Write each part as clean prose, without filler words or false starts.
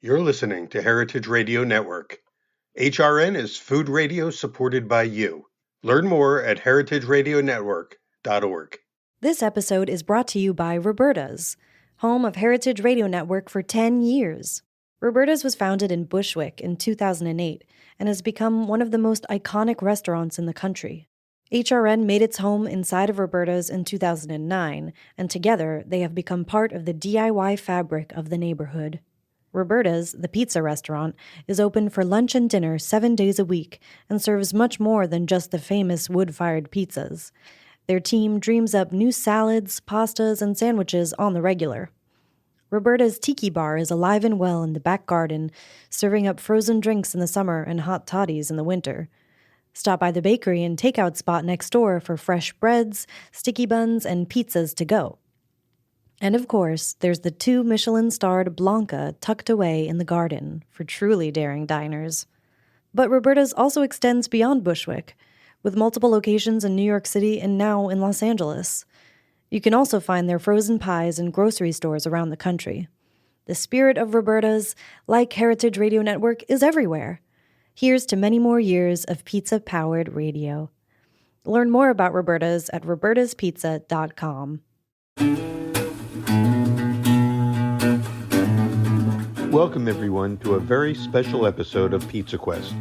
You're listening to Heritage Radio Network. HRN is food radio supported by you. Learn more at heritageradionetwork.org. This episode is brought to you by Roberta's, home of Heritage Radio Network for 10 years. Roberta's was founded in Bushwick in 2008 and has become one of the most iconic restaurants in the country. HRN made its home inside of Roberta's in 2009, and together they have become part of the DIY fabric of the neighborhood. Roberta's, the pizza restaurant, is open for lunch and dinner 7 days a week and serves much more than just the famous wood-fired pizzas. Their team dreams up new salads, pastas, and sandwiches on the regular. Roberta's Tiki Bar is alive and well in the back garden, serving up frozen drinks in the summer and hot toddies in the winter. Stop by the bakery and takeout spot next door for fresh breads, sticky buns, and pizzas to go. And of course, there's the 2 Michelin-starred Blanca tucked away in the garden for truly daring diners. But Roberta's also extends beyond Bushwick, with multiple locations in New York City and now in Los Angeles. You can also find their frozen pies in grocery stores around the country. The spirit of Roberta's, like Heritage Radio Network, is everywhere. Here's to many more years of pizza-powered radio. Learn more about Roberta's at robertaspizza.com. Welcome, everyone, to a very special episode of Pizza Quest.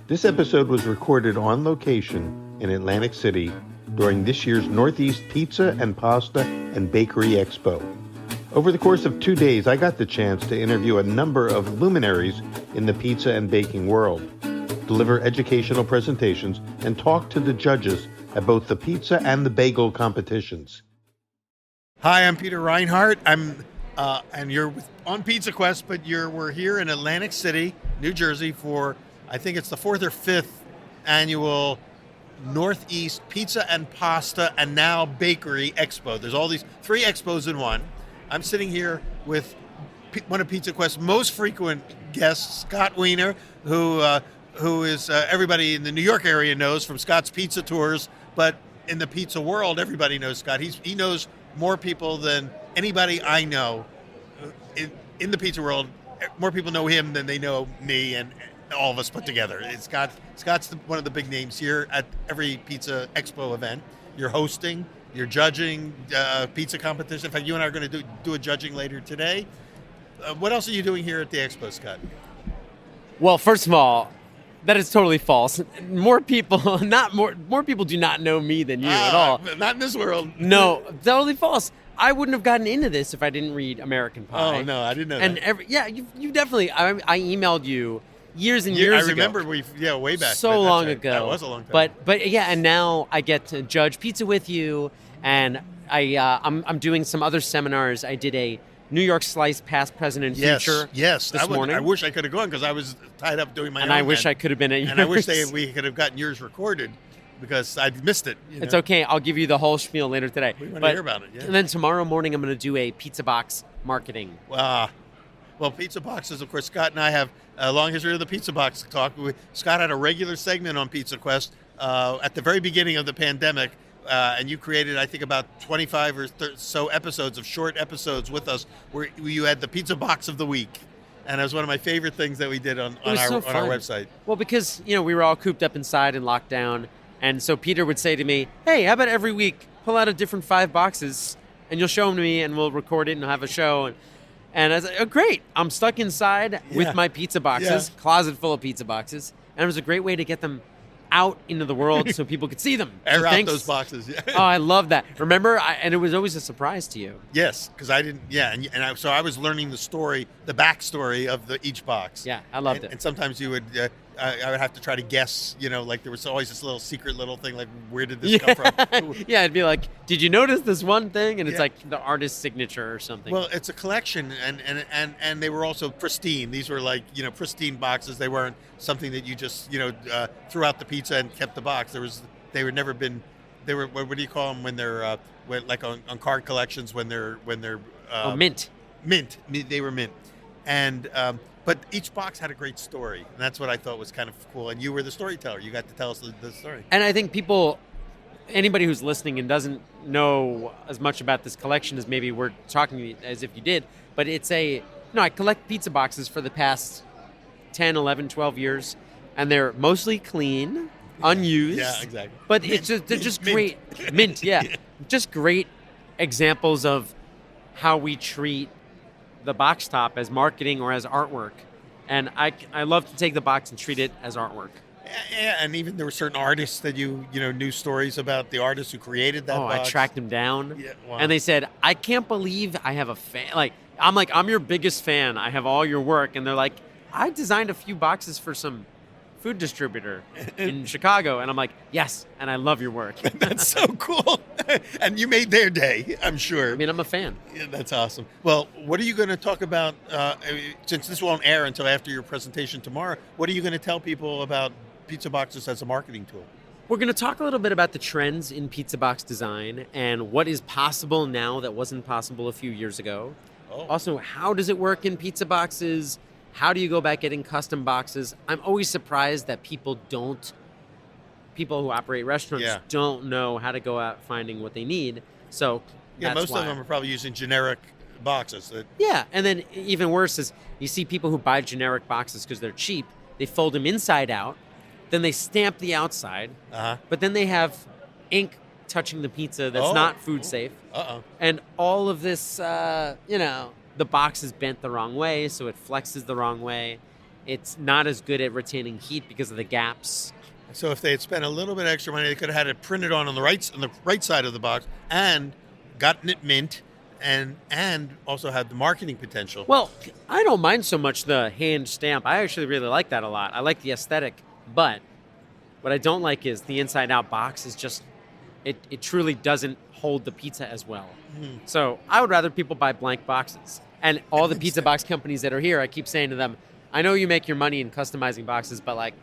This episode was recorded on location in Atlantic City during this year's Northeast Pizza and Pasta and Bakery Expo. Over the course of 2 days, I got the chance to interview a number of luminaries in the pizza and baking world, deliver educational presentations, and talk to the judges at both the pizza and the bagel competitions. Hi, I'm Peter Reinhardt. And you're on Pizza Quest, but we're here in Atlantic City, New Jersey for, I think it's the 4th or 5th annual Northeast Pizza and Pasta and now Bakery Expo. There's all these 3 expos in one. I'm sitting here with one of Pizza Quest's most frequent guests, Scott Wiener, who is everybody in the New York area knows from Scott's Pizza Tours, but in the pizza world, everybody knows Scott. He knows more people than anybody I know in the pizza world. More people know him than they know me and all of us put together. Scott's one of the big names here at every Pizza Expo event. You're hosting, you're judging pizza competition. In fact, you and I are going to do a judging later today. What else are you doing here at the Expo, Scott? Well, first of all, that is totally false. More people do not know me than you at all. Not in this world. No, totally false. I wouldn't have gotten into this if I didn't read American Pie. Oh no, I didn't know and that. You definitely. I emailed you years and years ago. I remember way back. So long right. ago. That was a long time. But yeah, and now I get to judge pizza with you, and I'm doing some other seminars. I did a New York Slice Past, Present, and Future. Yes. This morning. I wish I could have gone because I was tied up doing my own. And I wish I could have been at yours. And I wish we could have gotten yours recorded because I missed it. It's okay. I'll give you the whole spiel later today. We want to hear about it. Yeah. And then tomorrow morning, I'm going to do a pizza box marketing. Well, pizza boxes, of course, Scott and I have a long history of the pizza box talk. Scott had a regular segment on Pizza Quest at the very beginning of the pandemic. And you created, I think, about 25 or so episodes of short episodes with us where you had the pizza box of the week. And it was one of my favorite things that we did on our website. Well, because, we were all cooped up inside and locked down. And so Peter would say to me, hey, how about every week pull out a different 5 boxes and you'll show them to me and we'll record it and have a show. And I was like, oh, great. I'm stuck inside with my pizza boxes, closet full of pizza boxes. And it was a great way to get them out into the world so people could see them. Air out those boxes. Yeah. Oh, I love that. Remember, and it was always a surprise to you. Yes, because I didn't. Yeah, so I was learning the backstory of each box. Yeah, I loved it. And sometimes you would. I would have to try to guess, like there was always this little secret little thing, like where did this come from? Yeah, it'd be like, did you notice this one thing? And it's like the artist's signature or something. Well, it's a collection, and they were also pristine. These were like, pristine boxes. They weren't something that you just, threw out the pizza and kept the box. They were never been, they were, what do you call them when they're, like on card collections when they're mint. Mint. They were mint. And, but each box had a great story, and that's what I thought was kind of cool. And you were the storyteller. You got to tell us the story. And I think anybody who's listening and doesn't know as much about this collection as maybe we're talking as if you did, but it's No, I collect pizza boxes for the past 10, 11, 12 years, and they're mostly clean, unused. Yeah, exactly. But Mint. they're just Mint. great. Mint, yeah. Just great examples of how we treat the box top as marketing or as artwork. And I love to take the box and treat it as artwork. Yeah, and even there were certain artists that you knew stories about the artists who created that box. I tracked them down. Yeah, wow. And they said, I can't believe I have a fan. I'm your biggest fan. I have all your work. And they're like, I designed a few boxes for some food distributor in Chicago. And I'm like, yes, and I love your work. That's so cool. And you made their day, I'm sure. I mean, I'm a fan. Yeah, that's awesome. Well, what are you going to talk about, since this won't air until after your presentation tomorrow, what are you going to tell people about pizza boxes as a marketing tool? We're going to talk a little bit about the trends in pizza box design and what is possible now that wasn't possible a few years ago. Oh. Also, how does it work in pizza boxes? How do you go about getting custom boxes? I'm always surprised that people who operate restaurants don't know how to go out finding what they need. So Yeah, that's most of them are probably using generic boxes. Yeah, and then even worse is you see people who buy generic boxes because they're cheap. They fold them inside out, then they stamp the outside, but then they have ink touching the pizza that's not food safe. And all of this, the box is bent the wrong way, so it flexes the wrong way. It's not as good at retaining heat because of the gaps. So if they had spent a little bit extra money, they could have had it printed on the right side of the box and gotten it mint and also had the marketing potential. Well, I don't mind so much the hand stamp. I actually really like that a lot. I like the aesthetic, but what I don't like is the inside out box is just, it truly doesn't hold the pizza as well. So I would rather people buy blank boxes. And all the pizza box companies that are here, I keep saying to them, I know you make your money in customizing boxes, but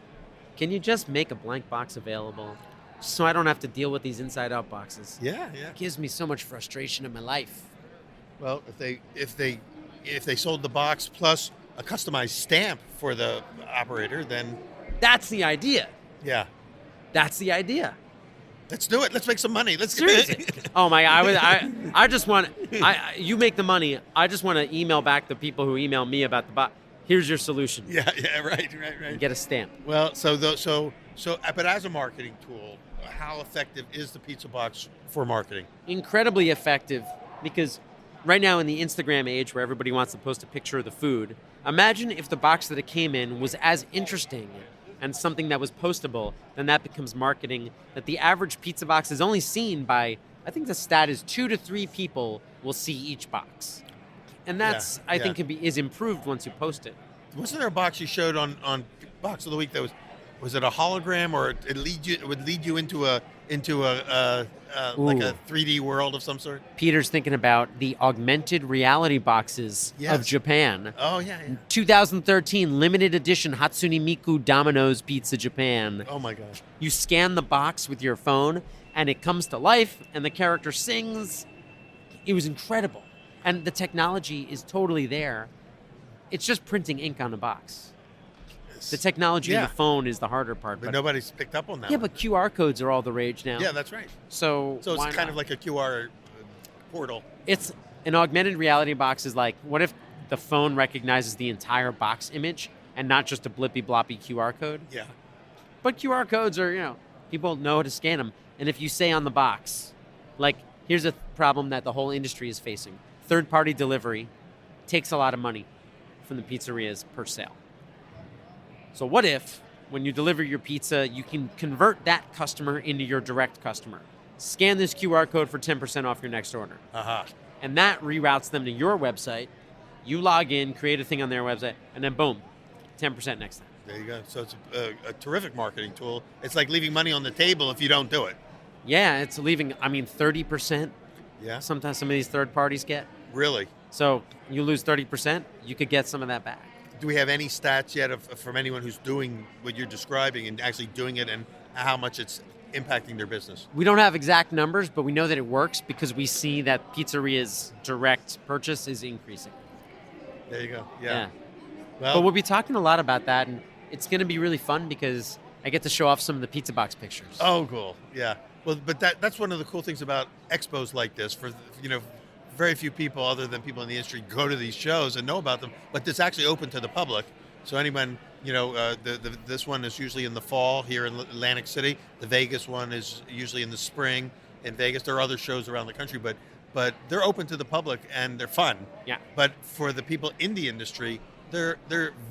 can you just make a blank box available so I don't have to deal with these inside out boxes? Yeah. It gives me so much frustration in my life. Well, if they sold the box plus a customized stamp for the operator, then that's the idea. Yeah. That's the idea. Let's do it. Let's make some money. Let's seriously. Oh my God! I just want. You make the money. I just want to email back the people who email me about the box. Here's your solution. Yeah, right. Get a stamp. Well, but as a marketing tool, how effective is the pizza box for marketing? Incredibly effective, because right now in the Instagram age where everybody wants to post a picture of the food, imagine if the box that it came in was as interesting and something that was postable, then that becomes marketing that the average pizza box is only seen by, I think the stat is 2 to 3 people will see each box. And that's, I think, is improved once you post it. Wasn't there a box you showed on Box of the Week that was it a hologram, or it would lead you into a like a 3D world of some sort? Peter's thinking about the augmented reality boxes of Japan. Oh, yeah. 2013 limited edition Hatsune Miku Domino's Pizza Japan. Oh, my gosh. You scan the box with your phone, and it comes to life, and the character sings. It was incredible. And the technology is totally there. It's just printing ink on a box. The technology in the phone is the harder part. But nobody's picked up on that. Yeah, but QR codes are all the rage now. Yeah, that's right. So it's kind of like a QR portal. It's an augmented reality box is like, what if the phone recognizes the entire box image and not just a blippy bloppy QR code? Yeah. But QR codes are, people know how to scan them. And if you say on the box, here's a problem that the whole industry is facing. Third-party delivery takes a lot of money from the pizzerias per sale. So what if, when you deliver your pizza, you can convert that customer into your direct customer? Scan this QR code for 10% off your next order. And that reroutes them to your website. You log in, create a thing on their website, and then boom, 10% next time. There you go. So it's a terrific marketing tool. It's like leaving money on the table if you don't do it. Yeah, it's leaving, 30%. Yeah. Sometimes some of these third parties get. Really? So you lose 30%, you could get some of that back. Do we have any stats yet from anyone who's doing what you're describing and actually doing it, and how much it's impacting their business? We don't have exact numbers, but we know that it works because we see that pizzeria's direct purchase is increasing. There you go. Yeah. Well, but we'll be talking a lot about that, and it's going to be really fun because I get to show off some of the pizza box pictures. Oh, cool. Yeah. Well, but that's one of the cool things about expos like this. For very few people other than people in the industry go to these shows and know about them, but it's actually open to the public. So anyone, this one is usually in the fall here in Atlantic City. The Vegas one is usually in the spring in Vegas. There are other shows around the country, but they're open to the public and they're fun. Yeah. But for the people in the industry, they're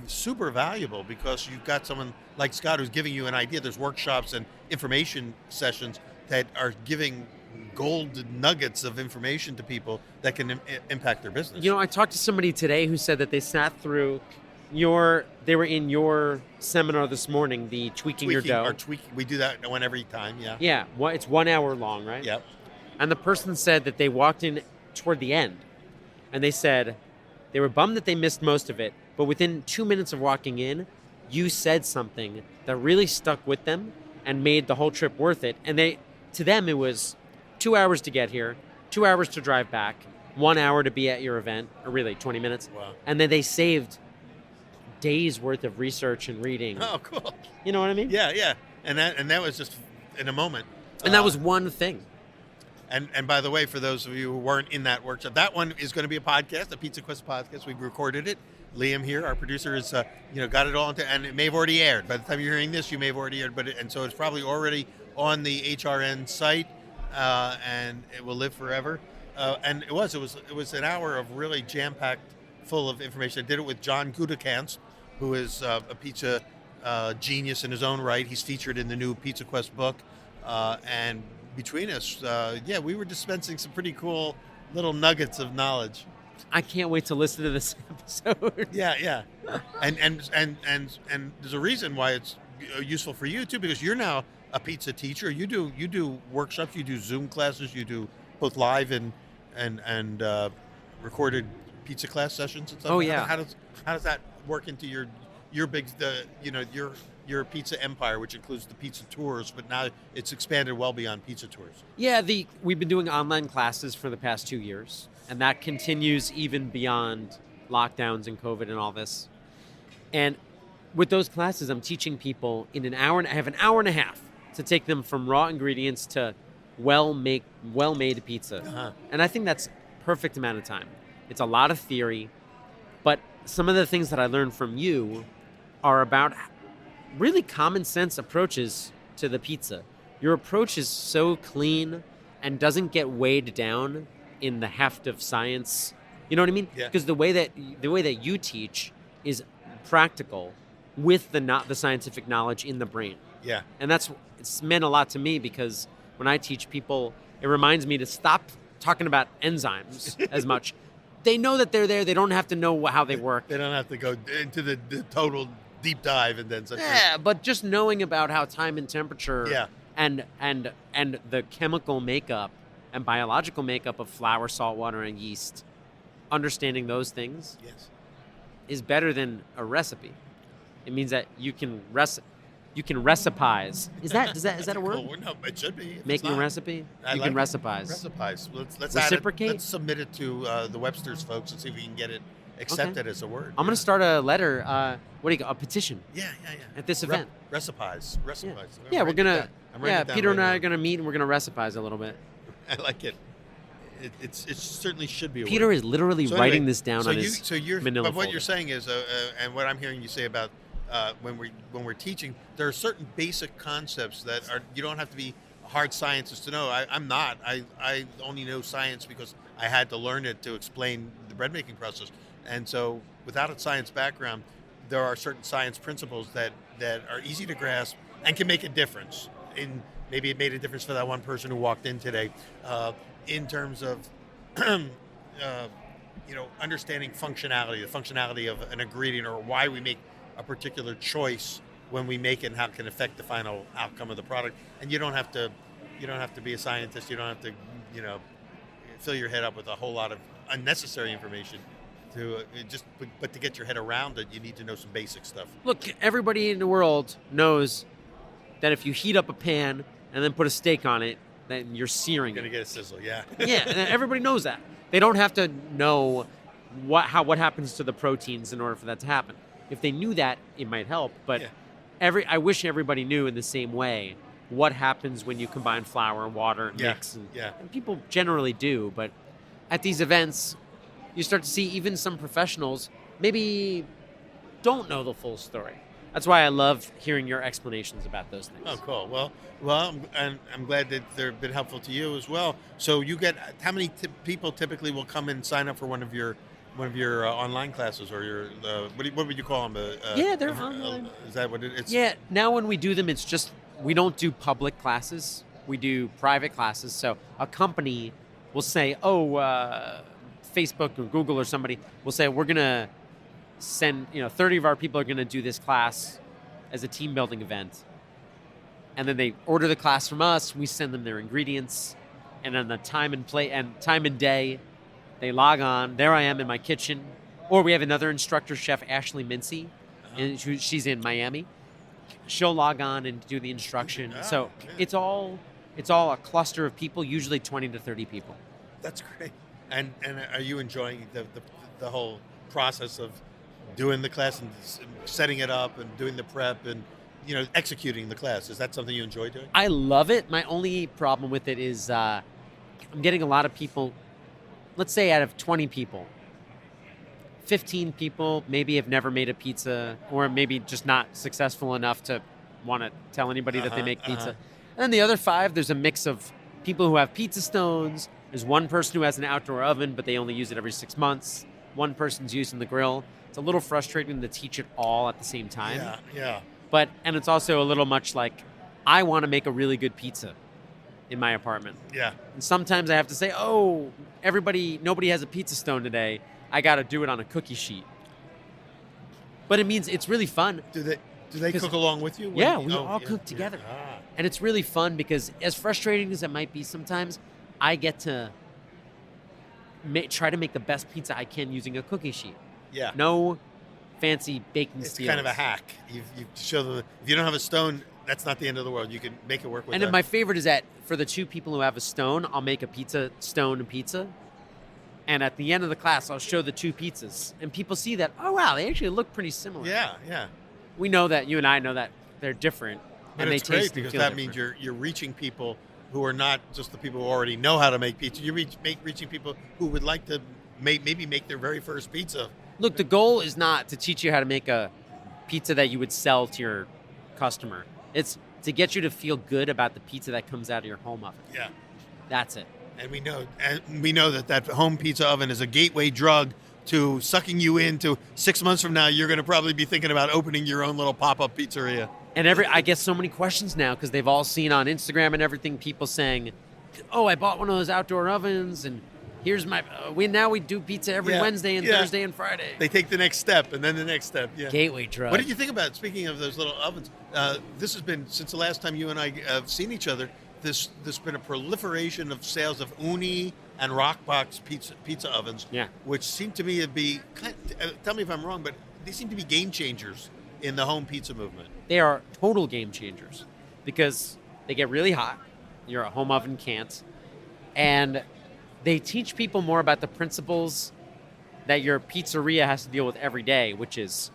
super valuable because you've got someone like Scott who's giving you an idea. There's workshops and information sessions that are giving gold nuggets of information to people that can impact their business. I talked to somebody today who said that they sat through they were in your seminar this morning, the tweaking your dough. We do that one every time, yeah. Yeah, it's 1 hour long, right? Yep. And the person said that they walked in toward the end, and they said they were bummed that they missed most of it, but within 2 minutes of walking in, you said something that really stuck with them and made the whole trip worth it. And to them, it was 2 hours to get here, 2 hours to drive back, 1 hour to be at your event, or really 20 minutes. Wow. And then they saved days worth of research and reading. Oh, cool. You know what I mean? Yeah. And that was just in a moment. And that was one thing. And by the way, for those of you who weren't in that workshop, that one is going to be a podcast, a Pizza Quest podcast. We've recorded it. Liam here, our producer, has got it all into, and it may have already aired. By the time you're hearing this, you may have already aired, and so it's probably already on the HRN site, and it will live forever. And it was an hour of really jam-packed, full of information. I did it with John Gudekans, who is a pizza genius in his own right. He's featured in the new Pizza Quest book, and between us, we were dispensing some pretty cool little nuggets of knowledge. I can't wait to listen to this episode. Yeah. And there's a reason why it's useful for you too, because you're now a pizza teacher. You do workshops, you do Zoom classes, you do both live and recorded pizza class sessions and stuff. Oh yeah. How does that work into your big your pizza empire, which includes the pizza tours, but now it's expanded well beyond pizza tours? Yeah, we've been doing online classes for the past 2 years, and that continues even beyond lockdowns and COVID and all this. And with those classes, I'm teaching people in an hour, and I have an hour and a half to take them from raw ingredients to well-made pizza. Uh-huh. And I think that's perfect amount of time. It's a lot of theory, but some of the things that I learned from you are about really common sense approaches to the pizza. Your approach is so clean and doesn't get weighed down in the heft of science. You know what I mean? Yeah. Because the way that you teach is practical with the scientific knowledge in the brain. Yeah. And it's meant a lot to me, because when I teach people, it reminds me to stop talking about enzymes as much. They know that they're there. They don't have to know how they work. They don't have to go into the total deep dive and then such. Yeah, but just knowing about how time and temperature Yeah. and the chemical makeup and biological makeup of flour, salt, water, and yeast, understanding those things Yes. is better than a recipe. It means that you can recipize. Is that a word? Cool. No, it should be. Making a recipe? You can recipize. Recipize. Let's Reciprocate? Let's submit it to the Webster's folks and see if we can get it accepted as a word. I'm going to start a letter, a petition Yeah. at this event. Recipize. Yeah, we're going to, Peter and I are going going to meet and we're going to recipize a little bit. I like it. It certainly should be a Peter word. is literally So writing anyway, this down on his manila But what folder. you're saying is, and what I'm hearing you say about when we're teaching, there are certain basic concepts that you don't have to be a hard scientist to know. I'm not. I only know science because I had to learn it to explain the bread making process. And so without a science background, there are certain science principles that are easy to grasp and can make a difference. Maybe it made a difference for that one person who walked in today, in terms of understanding functionality, the functionality of an ingredient, or why we make a particular choice when we make it and how it can affect the final outcome of the product. And you don't have to be a scientist. You don't have to fill your head up with a whole lot of unnecessary information but to get your head around it, you need to know some basic stuff. Look, everybody in the world knows that if you heat up a pan and then put a steak on it, then you're searing You're it. gonna get a sizzle, yeah. Yeah, and everybody knows that. They don't have to know what happens to the proteins in order for that to happen. If they knew that, it might help. But Yeah. I wish everybody knew in the same way what happens when you combine flour and water and Yeah, mix. yeah. And people generally do, but at these events, you start to see even some professionals maybe don't know the full story. That's why I love hearing your explanations about those things. Oh, cool. Well, I'm glad that they've been helpful to you as well. So you get how many people typically will come and sign up for one of your online classes or your what would you call them? Yeah, they're online. Is that what it's? Yeah. Now when we do them, it's just we don't do public classes. We do private classes. So a company will say, Facebook or Google or somebody will say, we're gonna send 30 of our people are going to do this class as a team building event, and then they order the class from us. We send them their ingredients, and then the time and day they log on. There I am in my kitchen, or we have another instructor, Chef Ashley Mincy, and she's in Miami. She'll log on and do the instruction. So it's all a cluster of people, usually 20 to 30 people. That's great. And are you enjoying the whole process of doing the class and setting it up and doing the prep and executing the class? Is that something you enjoy doing? I love it. My only problem with it is I'm getting a lot of people. Let's say out of 20 people, 15 people maybe have never made a pizza, or maybe just not successful enough to want to tell anybody that they make pizza. And then the other 5, there's a mix of people who have pizza stones. There's one person who has an outdoor oven, but they only use it every 6 months. One person's using the grill. It's a little frustrating to teach it all at the same time. Yeah. And it's also a little much like, I want to make a really good pizza in my apartment. Yeah. And sometimes I have to say, nobody has a pizza stone today. I got to do it on a cookie sheet. But it means it's really fun. Do they cook along with you? We all cook together. Ah. And it's really fun because as frustrating as it might be sometimes, I get to try to make the best pizza I can using a cookie sheet. Yeah. No fancy baking It's skills. kind of a hack. You show them, if you don't have a stone, that's not the end of the world. You can make it work with And then my favorite is that for the 2 people who have a stone, I'll make a stone pizza. And at the end of the class, I'll show the 2 pizzas. And people see that, oh, wow, they actually look pretty similar. Yeah. We know that, you and I know that they're different. But and it's they great taste because and that feel means different. you're reaching people who are not just the people who already know how to make pizza. You're reaching people who would like to maybe make their very first pizza. Look, the goal is not to teach you how to make a pizza that you would sell to your customer. It's to get you to feel good about the pizza that comes out of your home oven. Yeah. That's it. And we know that home pizza oven is a gateway drug to sucking you into 6 months from now. You're going to probably be thinking about opening your own little pop-up pizzeria. And I get so many questions now because they've all seen on Instagram and everything people saying, "Oh, I bought one of those outdoor ovens, and here's my." We do pizza every Wednesday and Thursday and Friday. They take the next step and then the next step. Yeah. Gateway drug. What did you think about? Speaking of those little ovens, this has been since the last time you and I have seen each other. There's been a proliferation of sales of uni and Rockbox pizza ovens, which seem to me to be. Tell me if I'm wrong, but they seem to be game changers in the home pizza movement. They are total game changers because they get really hot. Your home oven can't, and they teach people more about the principles that your pizzeria has to deal with every day, which is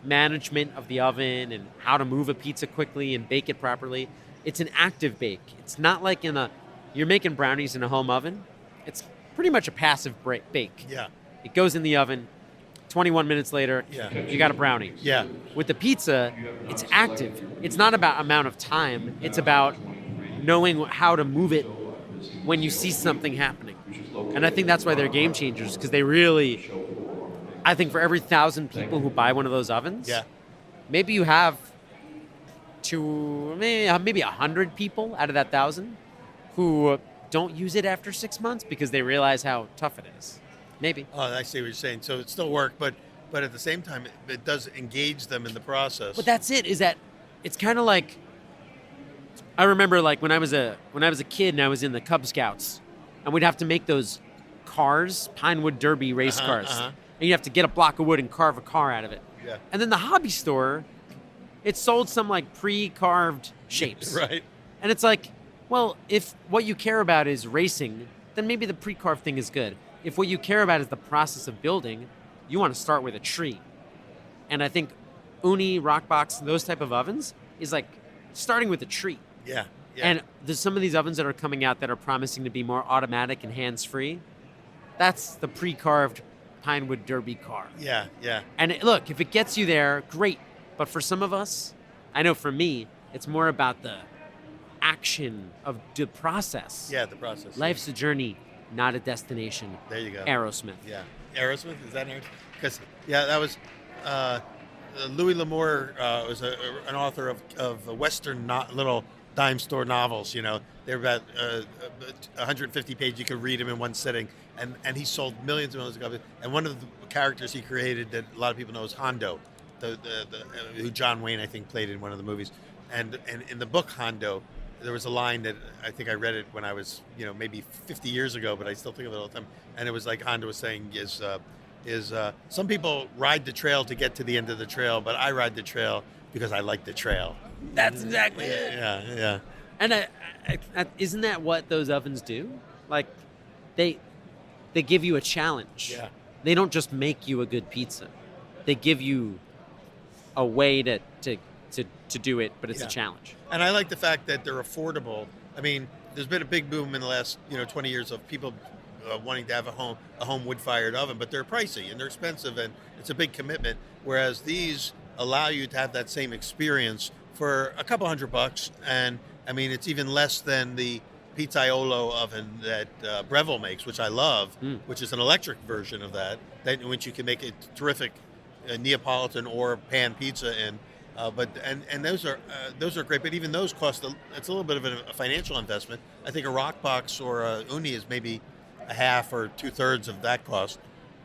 management of the oven and how to move a pizza quickly and bake it properly. It's an active bake. It's not like you're making brownies in a home oven. It's pretty much a passive bake. Yeah. It goes in the oven. 21 minutes later, you got a brownie. Yeah. With the pizza, it's active. It's not about amount of time. It's about knowing how to move it when you see something happening. And I think that's why they're game changers, because they really, I think for every 1,000 people who buy one of those ovens, maybe you have maybe 100 people out of that 1,000 who don't use it after 6 months because they realize how tough it is. Maybe. Oh, I see what you're saying. So it still works, but at the same time, it does engage them in the process. But that's it. Is that it's kind of like I remember, like when I was a kid and I was in the Cub Scouts, and we'd have to make those cars, Pinewood Derby race cars, and you have to get a block of wood and carve a car out of it. Yeah. And then the hobby store, it sold some like pre-carved shapes. Right. And it's like, well, if what you care about is racing, then maybe the pre-carved thing is good. If what you care about is the process of building, you want to start with a tree. And I think Uni, Rockbox, those type of ovens is like starting with a tree. Yeah. And there's some of these ovens that are coming out that are promising to be more automatic and hands-free. That's the pre-carved Pinewood Derby car. Yeah, yeah. And look, if it gets you there, great. But for some of us, I know for me, it's more about the action of the process. Yeah, the process. Life's a journey, not a destination. There you go. Aerosmith. Yeah. Aerosmith, is that it? Because, yeah, that was Louis L'Amour was an author of Western little dime store novels, you know. They're about 150 pages. You could read them in one sitting. And he sold millions and millions of copies. And one of the characters he created that a lot of people know is Hondo, who John Wayne, I think, played in one of the movies. And in the book Hondo, there was a line that I think I read it when I was, you know, maybe 50 years ago, but I still think of it all the time. And it was like Hondo was saying is some people ride the trail to get to the end of the trail, but I ride the trail because I like the trail. That's exactly it. Yeah, yeah. And isn't that what those ovens do? Like, they give you a challenge. Yeah. They don't just make you a good pizza. They give you a way to do it, but it's a challenge. And I like the fact that they're affordable. I mean, there's been a big boom in the last 20 years of people wanting to have a home wood-fired oven, but they're pricey and they're expensive and it's a big commitment. Whereas these allow you to have that same experience for a couple $100, and I mean it's even less than the Pizzaiolo oven that Breville makes, which I love, which is an electric version of that in which you can make a terrific Neapolitan or pan pizza in. But those are great, but even those cost it's a little bit of a financial investment. I think a rock box or a uni is maybe a half or 2/3 of that cost,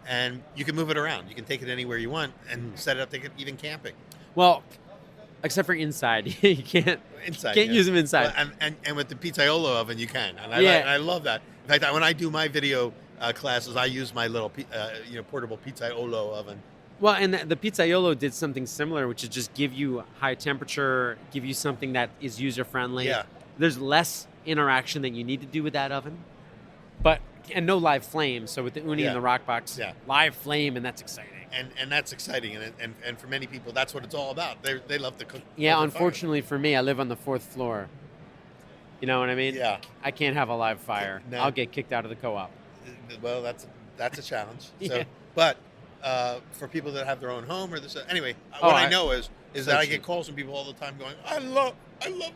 and you can move it around. You can take it anywhere you want and set it up. Take it even camping. Well, except for inside, you can't use them inside. Well, and with the Pizzaiolo oven, you can, and I love that. In fact, when I do my video classes, I use my little portable Pizzaiolo oven. Well, and the Pizzaiolo did something similar, which is just give you high temperature, give you something that is user-friendly. Yeah. There's less interaction that you need to do with that oven, and no live flame. So with the uni and the rock box, live flame, and that's exciting. And that's exciting, and for many people, that's what it's all about. They love to cook. Yeah, unfortunately for me, I live on the 4th floor. You know what I mean? Yeah. I can't have a live fire. No. I'll get kicked out of the co-op. Well, that's a challenge. So, Yeah. But for people that have their own home or this, anyway, I know is that I get calls from people all the time going, I love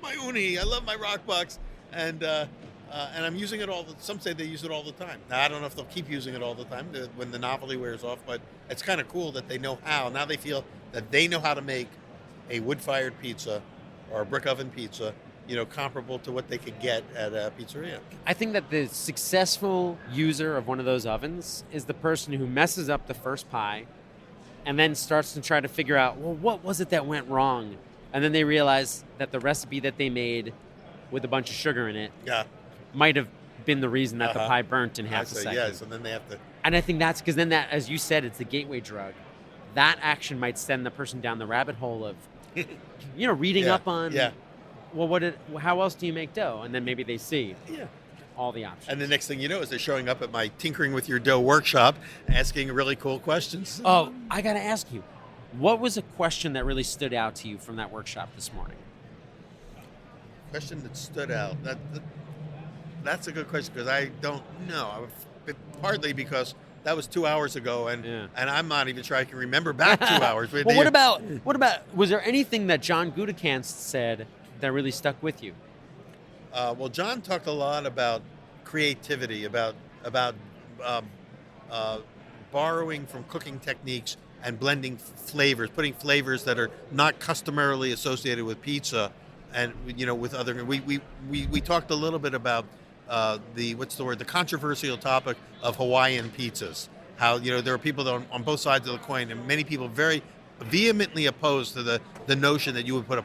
my uni, I love my rock box, and I'm using it some say they use it all the time. Now I don't know if they'll keep using it all the time when the novelty wears off, but it's kind of cool that they know how. Now they feel that they know how to make a wood-fired pizza or a brick oven pizza, comparable to what they could get at a pizzeria. I think that the successful user of one of those ovens is the person who messes up the first pie and then starts to try to figure out, well, what was it that went wrong? And then they realize that the recipe that they made with a bunch of sugar in it might have been the reason that the pie burnt in half a second. Yes, and then they have to... And I think that's because then that, as you said, it's the gateway drug. That action might send the person down the rabbit hole of, reading up on... Yeah. Well, how else do you make dough? And then maybe they see all the options. And the next thing you know is they're showing up at my Tinkering with Your Dough workshop asking really cool questions. Oh, I got to ask you, what was a question that really stood out to you from that workshop this morning? Question that stood out. That's a good question because I don't know. Partly because that was 2 hours ago, and I'm not even sure I can remember back 2 hours. Well, what about? Was there anything that John Gutekunst said that really stuck with you? Well, John talked a lot about creativity, about borrowing from cooking techniques and blending flavors, putting flavors that are not customarily associated with pizza, and with other. We talked a little bit about the controversial topic of Hawaiian pizzas. How there are people that on both sides of the coin, and many people very vehemently opposed to the notion that you would put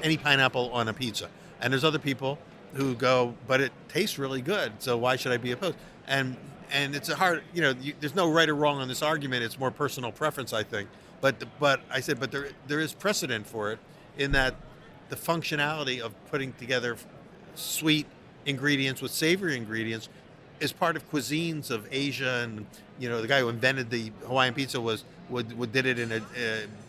any pineapple on a pizza. And there's other people who go, but it tastes really good, so why should I be opposed? And it's a hard, there's no right or wrong on this argument. It's more personal preference, I think. But I said, but there is precedent for it in that the functionality of putting together sweet ingredients with savory ingredients is part of cuisines of Asia, and the guy who invented the Hawaiian pizza did it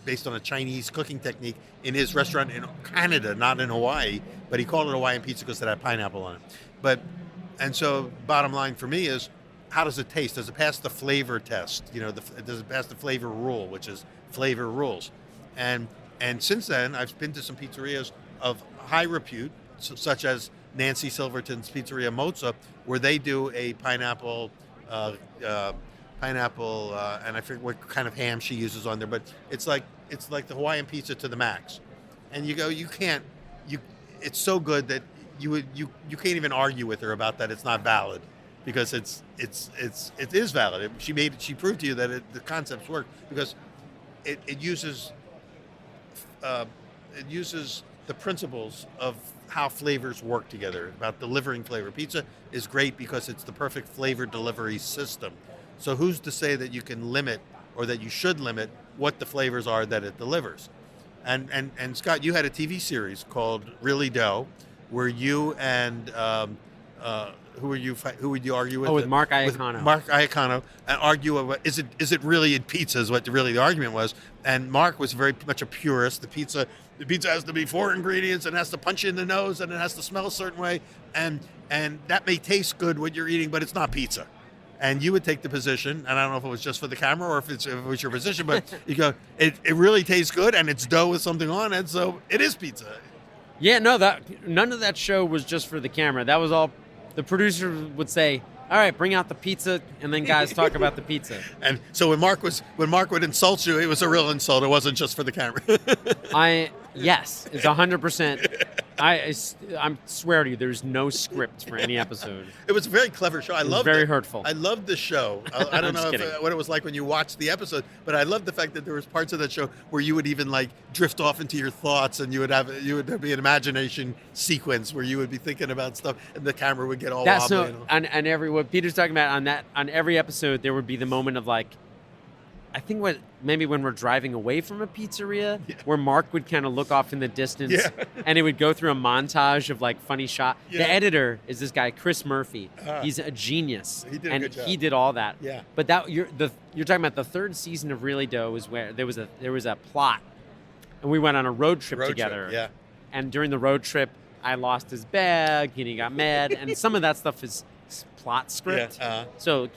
based on a Chinese cooking technique in his restaurant in Canada, not in Hawaii, but he called it Hawaiian pizza because it had pineapple on it. And so bottom line for me is how does it taste? Does it pass the flavor test? Does it pass the flavor rule, which is flavor rules? And since then, I've been to some pizzerias of high repute, such as Nancy Silverton's Pizzeria Mozza, where they do a pineapple, and I forget what kind of ham she uses on there, but it's like the Hawaiian pizza to the max. And it's so good that you can't even argue with her about that. It's not valid, because it is valid. She proved to you that the concepts work, because it uses the principles of how flavors work together, about delivering flavor. Pizza is great because it's the perfect flavor delivery system. So who's to say that you can limit, or that you should limit, what the flavors are that it delivers? And Scott, you had a TV series called Really Dough, where you and who would you argue with? Oh, with Mark Iacono. With Mark Iacono, and argue about is it really in pizza, is what really the argument was. And Mark was very much a purist. The pizza has to be 4 ingredients, and it has to punch you in the nose, and it has to smell a certain way, and that may taste good when you're eating, but it's not pizza. And you would take the position, and I don't know if it was just for the camera or if it was your position, but you go, it really tastes good, and it's dough with something on it, so it is pizza. Yeah, no, none of that show was just for the camera. That was all. The producer would say, "All right, bring out the pizza," and then guys talk about the pizza. And so when Mark would insult you, it was a real insult. It wasn't just for the camera. Yes, it's 100%. I swear to you, there's no script for any episode. It was a very clever show. I loved it. Very hurtful. I loved the show. I don't know what it was like when you watched the episode, but I loved the fact that there was parts of that show where you would even like drift off into your thoughts, and there would be an imagination sequence where you would be thinking about stuff, and the camera would get all wobbly. What Peter's talking about on every episode, there would be the moment of like, I think maybe when we're driving away from a pizzeria, where Mark would kind of look off in the distance, and it would go through a montage of like funny shot. Yeah. The editor is this guy Chris Murphy. He's a genius. He did a good job. He did all that. Yeah. But you're talking about the third season of Really Dough is where there was a plot, and we went on a road trip together. Yeah. And during the road trip, I lost his bag, and he got mad, and some of that stuff is plot script. Yeah. So,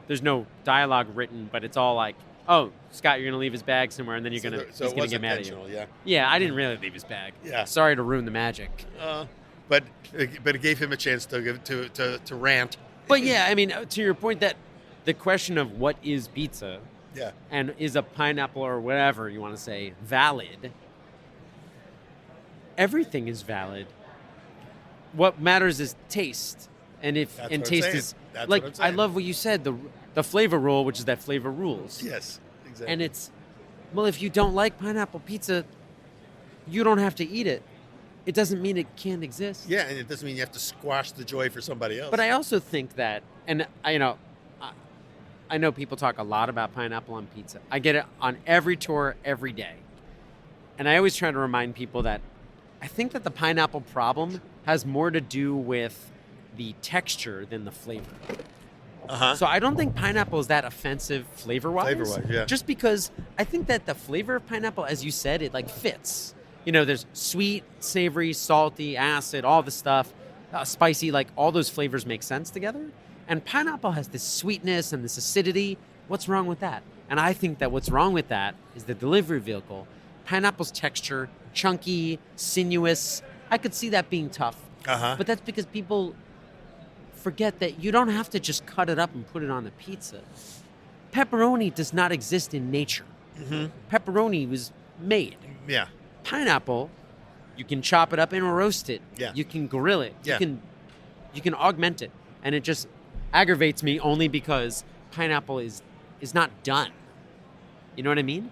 there's no dialogue written, but it's all like, oh, Scott, you're going to leave his bag somewhere, and then he's going to get mad at you. Yeah, I didn't really leave his bag. Yeah. Sorry to ruin the magic. But it gave him a chance to rant. But yeah, I mean, to your point, that the question of what is pizza, and is a pineapple or whatever you want to say valid, everything is valid. What matters is taste. And taste is like, I love what you said, the flavor rule, which is that flavor rules. Yes, exactly. And it's, well, if you don't like pineapple pizza, you don't have to eat it. It doesn't mean it can't exist. Yeah, and it doesn't mean you have to squash the joy for somebody else. But I also think that, and I know people talk a lot about pineapple on pizza. I get it on every tour, every day. And I always try to remind people that I think that the pineapple problem has more to do with the texture than the flavor. So I don't think pineapple is that offensive flavor-wise. Flavor-wise, yeah. Just because I think that the flavor of pineapple, as you said, it like fits. There's sweet, savory, salty, acid, all the stuff, spicy, like all those flavors make sense together. And pineapple has this sweetness and this acidity. What's wrong with that? And I think that what's wrong with that is the delivery vehicle. Pineapple's texture, chunky, sinuous. I could see that being tough. But that's because people forget that you don't have to just cut it up and put it on a pizza. Pepperoni does not exist in nature. Pepperoni was made. Yeah. Pineapple, you can chop it up and roast it. Yeah. You can grill it. Yeah. You can augment it. And it just aggravates me only because pineapple is not done. You know what I mean?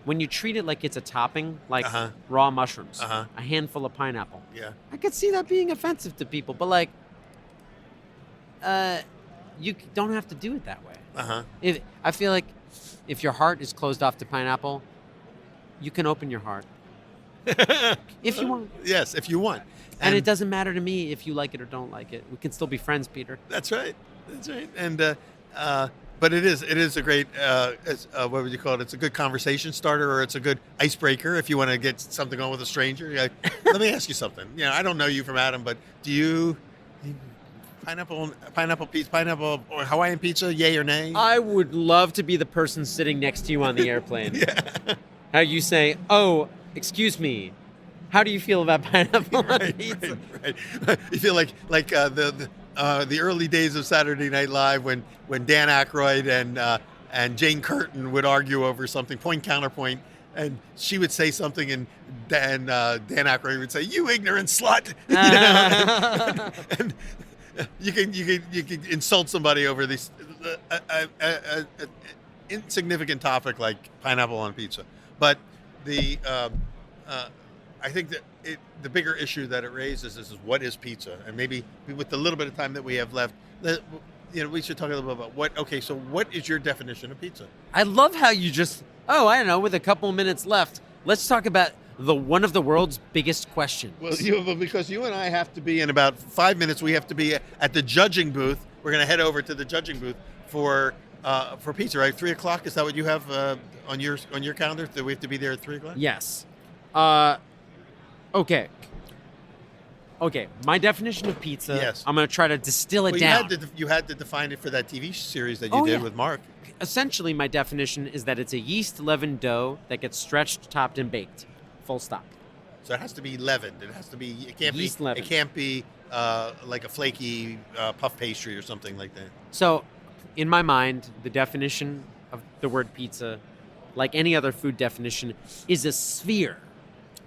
When you treat it like it's a topping, like raw mushrooms, a handful of pineapple. Yeah. I could see that being offensive to people, but like, you don't have to do it that way. I feel like if your heart is closed off to pineapple, you can open your heart. If you want. Yes, if you want. And it doesn't matter to me if you like it or don't like it. We can still be friends, Peter. That's right. And but it is a great what would you call it? It's a good conversation starter, or it's a good icebreaker if you want to get something on with a stranger. Let me ask you something. I don't know you from Adam, but do you pineapple pizza, pineapple or Hawaiian pizza, yay or nay? I would love to be the person sitting next to you on the airplane. Yeah. How you say, "Oh, excuse me, how do you feel about pineapple on pizza?" Right. You feel like the early days of Saturday Night Live when Dan Aykroyd and Jane Curtin would argue over something, point counterpoint, and she would say something, and Dan Aykroyd would say, "You ignorant slut," you know? and you can insult somebody over this insignificant topic like pineapple on pizza, but I think that the bigger issue that it raises is what is pizza, and maybe with the little bit of time that we have left, we should talk a little bit about what. Okay, so what is your definition of pizza? I love how you just, I don't know, with a couple minutes left, let's talk about one of the world's biggest questions. Well, because you and I have to be in about 5 minutes. We have to be at the judging booth. We're going to head over to the judging booth for pizza, right? 3:00. Is that what you have on your calendar? Do we have to be there at 3:00? Yes. Okay. My definition of pizza. Yes. I'm going to try to distill it down. You had to define it for that TV series that you did with Mark. Essentially, my definition is that it's a yeast-leavened dough that gets stretched, topped, and baked. Full stop. So it has to be leavened. It has to be. It can't Yeast be. leavened. It can't be like a flaky puff pastry or something like that. So, in my mind, the definition of the word pizza, like any other food definition, is a sphere.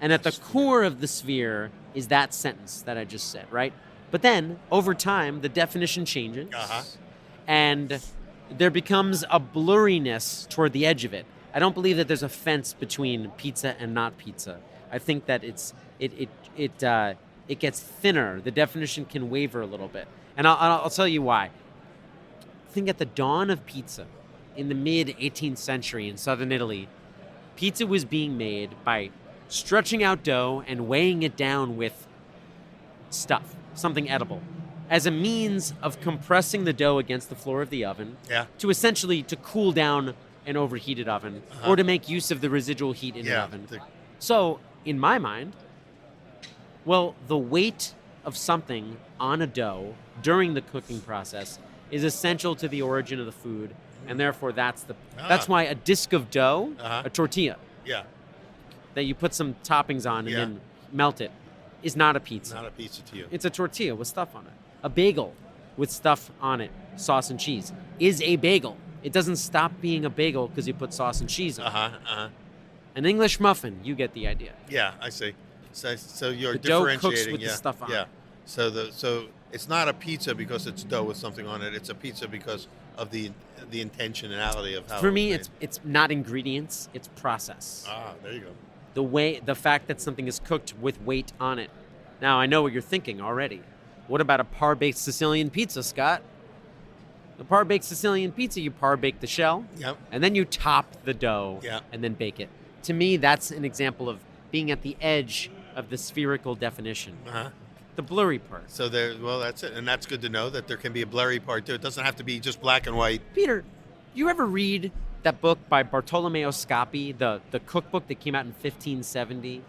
And at the core of the sphere is that sentence that I just said, right? But then, over time, the definition changes. And there becomes a blurriness toward the edge of it. I don't believe that there's a fence between pizza and not pizza. I think that it gets thinner. The definition can waver a little bit. And I'll tell you why. I think at the dawn of pizza, in the mid-18th century in southern Italy, pizza was being made by stretching out dough and weighing it down with stuff, something edible, as a means of compressing the dough against the floor of the oven to essentially to cool down an overheated oven or to make use of the residual heat in the oven. So, in my mind, the weight of something on a dough during the cooking process is essential to the origin of the food, and therefore that's why a disc of dough, a tortilla, that you put some toppings on and then melt it, is not a pizza. Not a pizza to you. It's a tortilla with stuff on it. A bagel with stuff on it, sauce and cheese, is a bagel. It doesn't stop being a bagel because you put sauce and cheese on it. An English muffin, you get the idea. Yeah, I see. So you're the dough differentiating. cooks with the stuff on it. So it's not a pizza because it's dough with something on it. It's a pizza because of the intentionality of how. For me, it's not ingredients; it's process. There you go. The fact that something is cooked with weight on it. Now I know what you're thinking already. What about a par-baked Sicilian pizza, Scott? The par-baked Sicilian pizza, you par-bake the shell, and then you top the dough, and then bake it. To me, that's an example of being at the edge of the spherical definition. The blurry part. So that's it, and that's good to know that there can be a blurry part too. It doesn't have to be just black and white. Peter, you ever read that book by Bartolomeo Scappi, the cookbook that came out in 1570?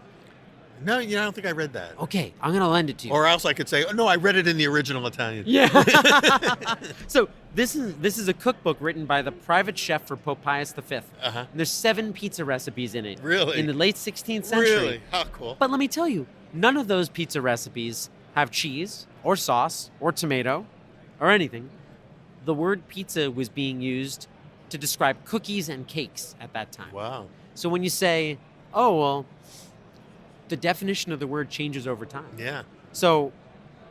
No, I don't think I read that. Okay, I'm going to lend it to you. Or else I could say, no, I read it in the original Italian. Yeah. So this is a cookbook written by the private chef for Pope Pius V. And there's 7 pizza recipes in it. Really? In the late 16th century. Really? How cool. But let me tell you, none of those pizza recipes have cheese or sauce or tomato or anything. The word pizza was being used to describe cookies and cakes at that time. Wow. So when you say, the definition of the word changes over time. Yeah. So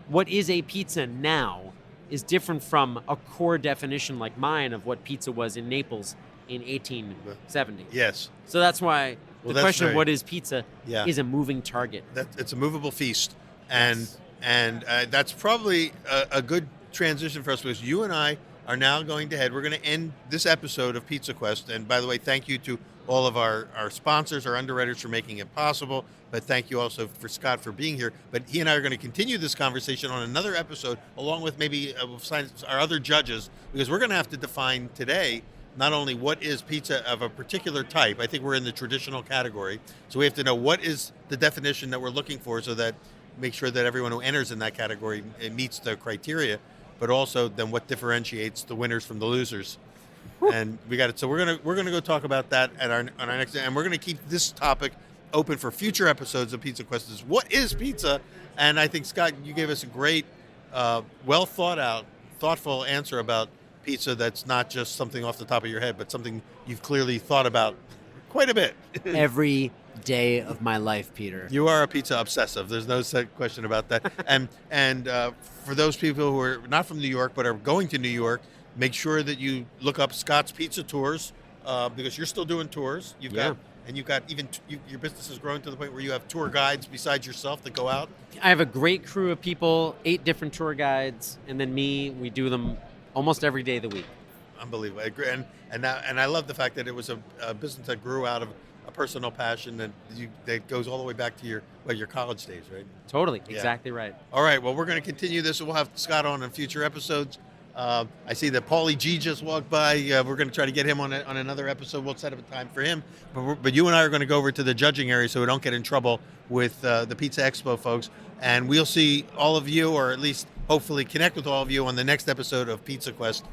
what is a pizza now is different from a core definition like mine of what pizza was in Naples in 1870. Yes. So that's why the question of what is pizza is a moving target. It's a movable feast. And that's probably a good transition for us because you and I are now going to head. We're going to end this episode of Pizza Quest. And by the way, thank you to all of our sponsors, our underwriters for making it possible. But thank you also for Scott for being here. But he and I are going to continue this conversation on another episode, along with maybe our other judges, because we're going to have to define today not only what is pizza of a particular type. I think we're in the traditional category. So we have to know what is the definition that we're looking for so that make sure that everyone who enters in that category meets the criteria. but also then what differentiates the winners from the losers. And we got it. So we're gonna go talk about that at on our next, and we're gonna keep this topic open for future episodes of Pizza Quest. Is what is pizza? And I think, Scott, you gave us a great, well thought out, thoughtful answer about pizza. That's not just something off the top of your head, but something you've clearly thought about quite a bit. Every day of my life, Peter. You are a pizza obsessive. There's no question about that. and for those people who are not from New York but are going to New York, make sure that you look up Scott's Pizza Tours, because you're still doing tours. You've got your business is growing to the point where you have tour guides besides yourself that go out. I have a great crew of people, 8 different tour guides, and then me. We do them almost every day of the week. Unbelievable. And I love the fact that it was a business that grew out of a personal passion that goes all the way back to your college days, right? Totally. Yeah. Exactly right. All right. Well, we're going to continue this. We'll have Scott on in future episodes. I see that Paulie G just walked by. We're going to try to get him on another episode. We'll set up a time for him. But you and I are going to go over to the judging area so we don't get in trouble with the Pizza Expo folks. And we'll see all of you, or at least hopefully connect with all of you on the next episode of Pizza Quest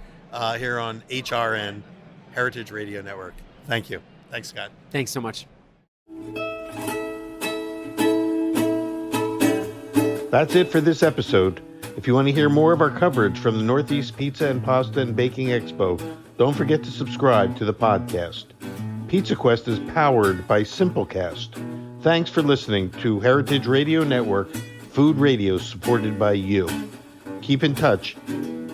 here on HRN, Heritage Radio Network. Thank you. Thanks, Scott. Thanks so much. That's it for this episode. If you want to hear more of our coverage from the Northeast Pizza and Pasta and Baking Expo, don't forget to subscribe to the podcast. Pizza Quest is powered by Simplecast. Thanks for listening to Heritage Radio Network, food radio supported by you. Keep in touch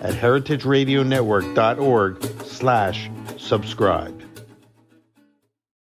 at heritageradionetwork.org/subscribe.